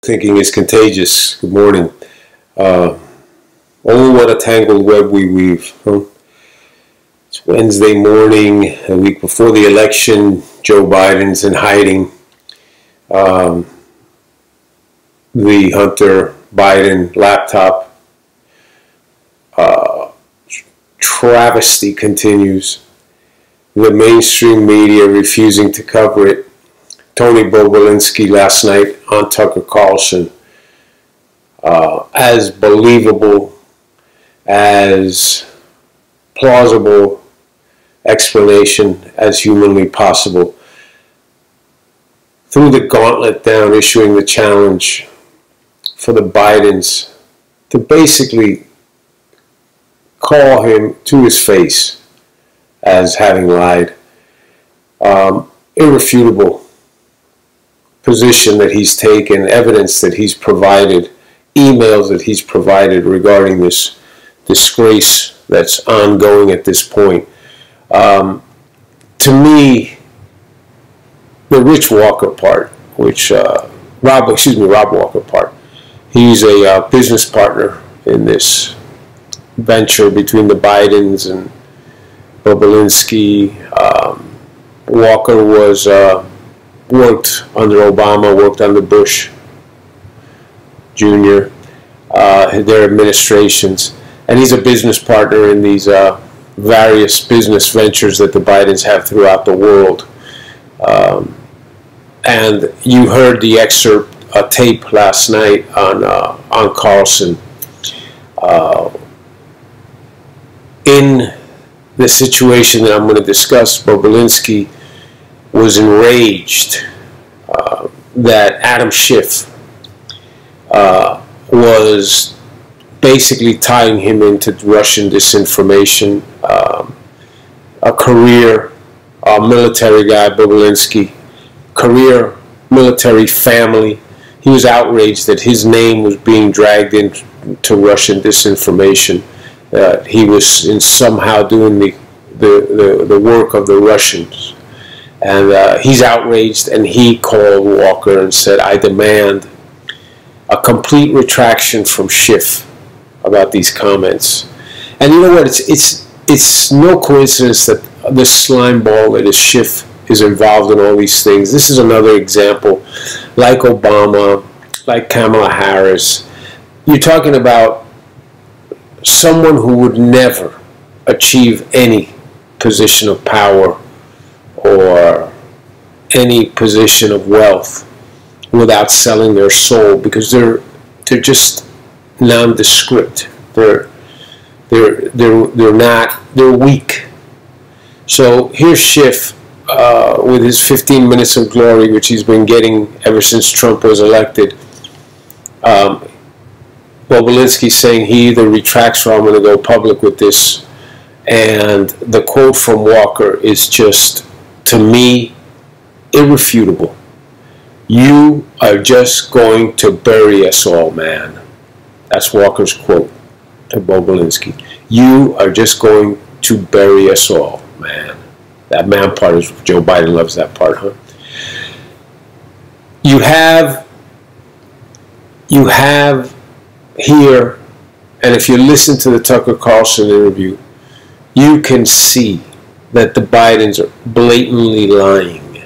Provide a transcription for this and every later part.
Thinking is contagious. Good morning. Oh, what a tangled web we weave. Huh? It's Wednesday morning, a week before the election. Joe Biden's in hiding. The Hunter Biden laptop travesty continues. The mainstream media refusing to cover it. Tony Bobulinsky last night on Tucker Carlson, as believable, as plausible explanation as humanly possible. Threw the gauntlet down, issuing the challenge for the Bidens to basically call him to his face as having lied. Irrefutable position that he's taken, evidence that he's provided, emails that he's provided regarding this disgrace that's ongoing at this point. To me, the Rich Walker part, which Rob Walker part, he's a business partner in this venture between the Bidens and Bobulinsky. Walker was worked under Obama, worked under Bush Jr., their administrations, and he's a business partner in these various business ventures that the Bidens have throughout the world. And you heard the excerpt, a tape last night on Carlson. In the situation that I'm going to discuss, Bobulinsky was enraged that Adam Schiff was basically tying him into Russian disinformation. A career military guy, Bobulinsky, career military family. He was outraged that his name was being dragged into Russian disinformation. He was somehow doing the work of the Russians. And he's outraged, and he called Walker and said, I demand a complete retraction from Schiff about these comments. And you know what? It's no coincidence that this slime ball that is Schiff is involved in all these things. This is another example, like Obama, like Kamala Harris. You're talking about someone who would never achieve any position of power or any position of wealth without selling their soul, because they're just nondescript. They're weak. So here's Schiff with his 15 minutes of glory, which he's been getting ever since Trump was elected. Bobulinsky saying he either retracts or I'm going to go public with this. And the quote from Walker is just, to me, irrefutable. You are just going to bury us all, man. That's Walker's quote to Bobulinsky. You are just going to bury us all, man. That man part is, Joe Biden loves that part, huh? You have here, and if you listen to the Tucker Carlson interview, you can see that the Bidens are blatantly lying.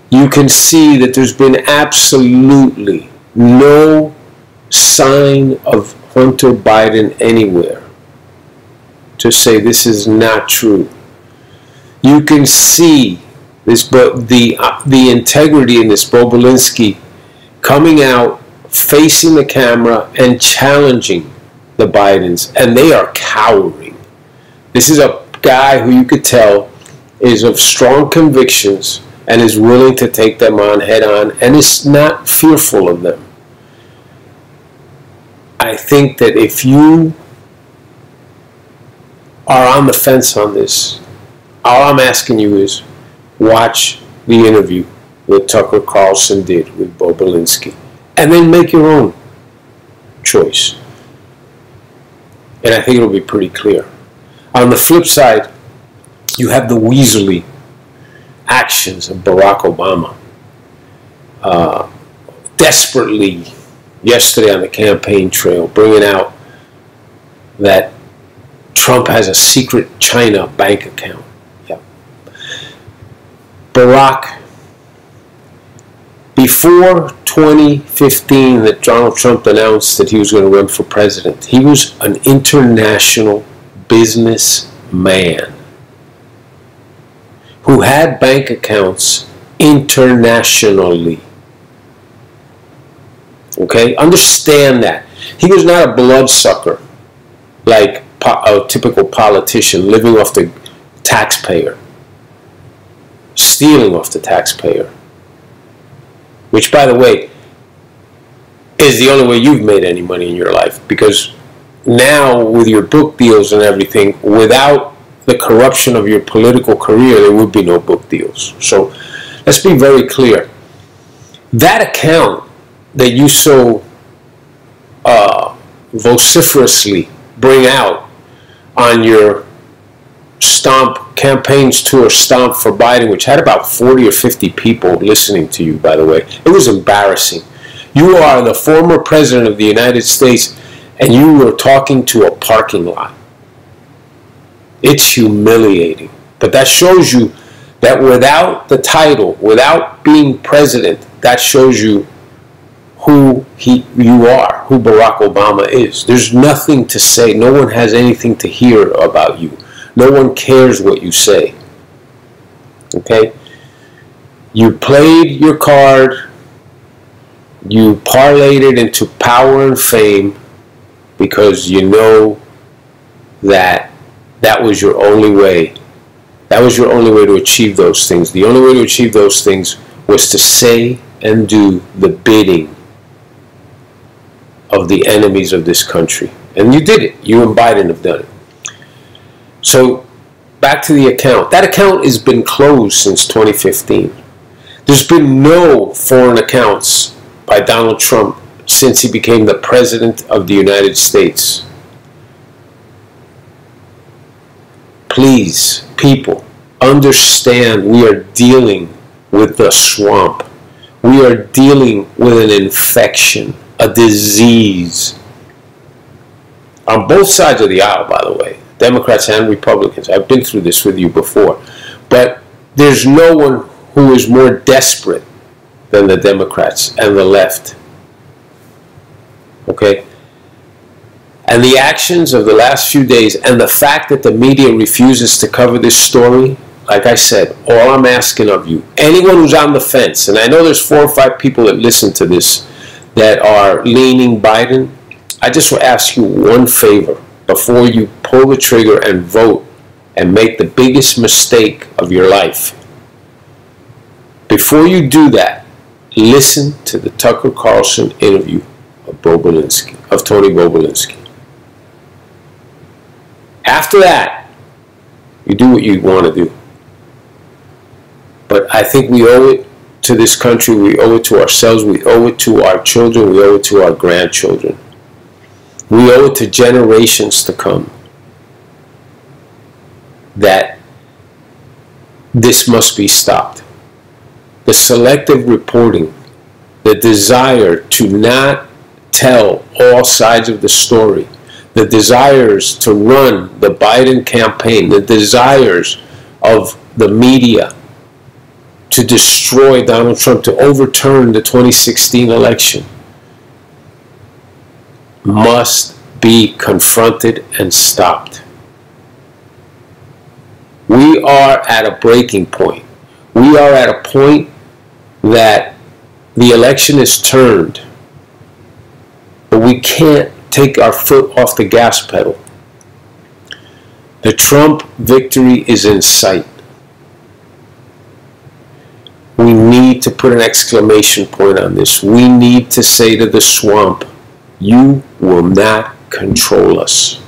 You can see that there's been absolutely no sign of Hunter Biden anywhere to say this is not true. You can see this, but the integrity in this Bobulinsky coming out, facing the camera and challenging the Bidens, and they are cowering. This is a guy who you could tell is of strong convictions and is willing to take them on head on and is not fearful of them. I think that if you are on the fence on this, all I'm asking you is watch the interview that Tucker Carlson did with Bobulinsky and then make your own choice. And I think it'll be pretty clear. On the flip side, you have the weaselly actions of Barack Obama. desperately yesterday on the campaign trail, bringing out that Trump has a secret China bank account. Yeah. Barack, before 2015 that Donald Trump announced that he was going to run for president, he was an international businessman who had bank accounts internationally. Okay? Understand that. He was not a bloodsucker like a typical politician living off the taxpayer, stealing off the taxpayer. Which, by the way, is the only way you've made any money in your life. Because now, with your book deals and everything, without the corruption of your political career, there would be no book deals. So, let's be very clear. That account that you so vociferously bring out on your campaigns tour, Stomp for Biden, which had about 40 or 50 people listening to you, by the way. It was embarrassing. You are the former president of the United States, and you were talking to a parking lot. It's humiliating. But that shows you that without the title, without being president, that shows you who you are, who Barack Obama is. There's nothing to say. No one has anything to hear about you. No one cares what you say. Okay? You played your card. You parlayed it into power and fame because you know that that was your only way. That was your only way to achieve those things. The only way to achieve those things was to say and do the bidding of the enemies of this country. And you did it. You and Biden have done it. So, back to the account. That account has been closed since 2015. There's been no foreign accounts by Donald Trump since he became the President of the United States. Please, people, understand we are dealing with the swamp. We are dealing with an infection, a disease. On both sides of the aisle, by the way, Democrats and Republicans. I've been through this with you before. But there's no one who is more desperate than the Democrats and the left. Okay? And the actions of the last few days and the fact that the media refuses to cover this story, like I said, all I'm asking of you, anyone who's on the fence, and I know there's 4 or 5 people that listen to this that are leaning Biden, I just will ask you one favor before you pull the trigger and vote and make the biggest mistake of your life. Before you do that, listen to the Tucker Carlson interview of Tony Bobulinsky. After that, you do what you want to do. But I think we owe it to this country, we owe it to ourselves, we owe it to our children, we owe it to our grandchildren. We owe it to generations to come that this must be stopped. The selective reporting, the desire to not tell all sides of the story, the desires to run the Biden campaign, the desires of the media to destroy Donald Trump, to overturn the 2016 election, must be confronted and stopped. We are at a breaking point. We are at a point that the election is turned, but we can't take our foot off the gas pedal. The Trump victory is in sight. We need to put an exclamation point on this. We need to say to the swamp, you will not control us.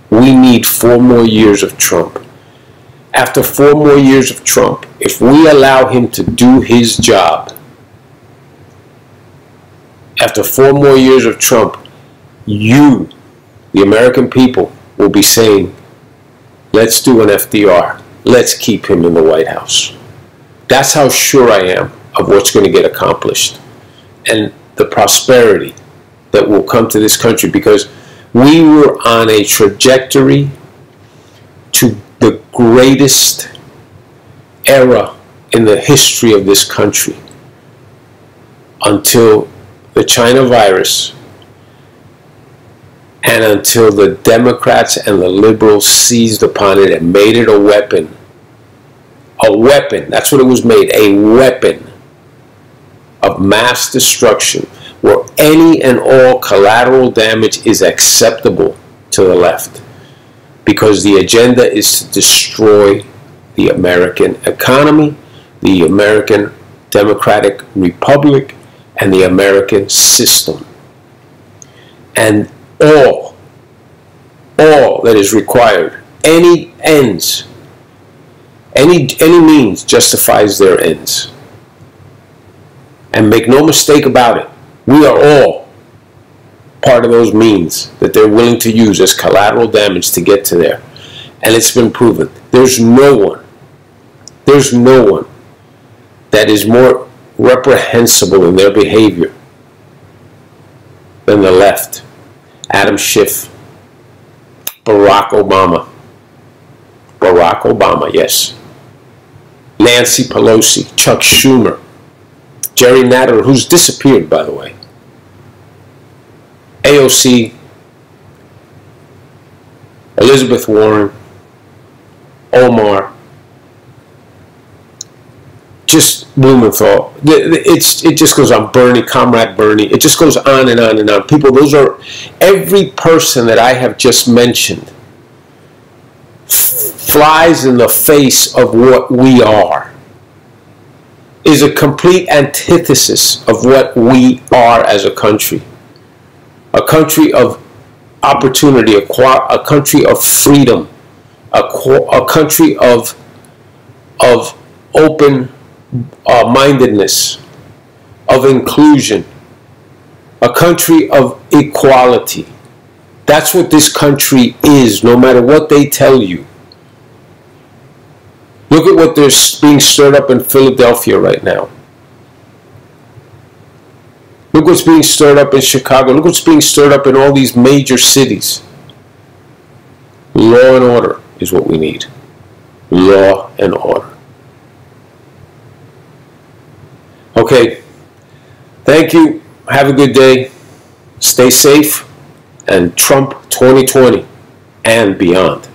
We need 4 more years of Trump. After 4 more years of Trump, if we allow him to do his job, after 4 more years of Trump, you, the American people, will be saying, let's do an FDR. Let's keep him in the White House. That's how sure I am of what's going to get accomplished and the prosperity that will come to this country, because we were on a trajectory to the greatest era in the history of this country until the China virus and until the Democrats and the liberals seized upon it and made it a weapon. A weapon, that's what it was made, a weapon of mass destruction, where any and all collateral damage is acceptable to the left, because the agenda is to destroy the American economy, the American Democratic Republic, and the American system. And all that is required, any ends, any means justifies their ends. And make no mistake about it, we are all part of those means that they're willing to use as collateral damage to get to there. And it's been proven. There's no one that is more reprehensible in their behavior than the left. Adam Schiff, Barack Obama, yes. Nancy Pelosi, Chuck Schumer, Jerry Nadler, who's disappeared, by the way. AOC, Elizabeth Warren, Omar, just Blumenthal. It just goes on. Bernie, Comrade Bernie. It just goes on and on and on. People, those are, every person that I have just mentioned flies in the face of what we are, is a complete antithesis of what we are as a country. A country of opportunity, a country of freedom, a country of open mindedness, of inclusion, a country of equality. That's what this country is, no matter what they tell you. Look at what there's being stirred up in Philadelphia right now. Look what's being stirred up in Chicago. Look what's being stirred up in all these major cities. Law and order is what we need. Law and order. Okay. Thank you. Have a good day. Stay safe. And Trump 2020 and beyond.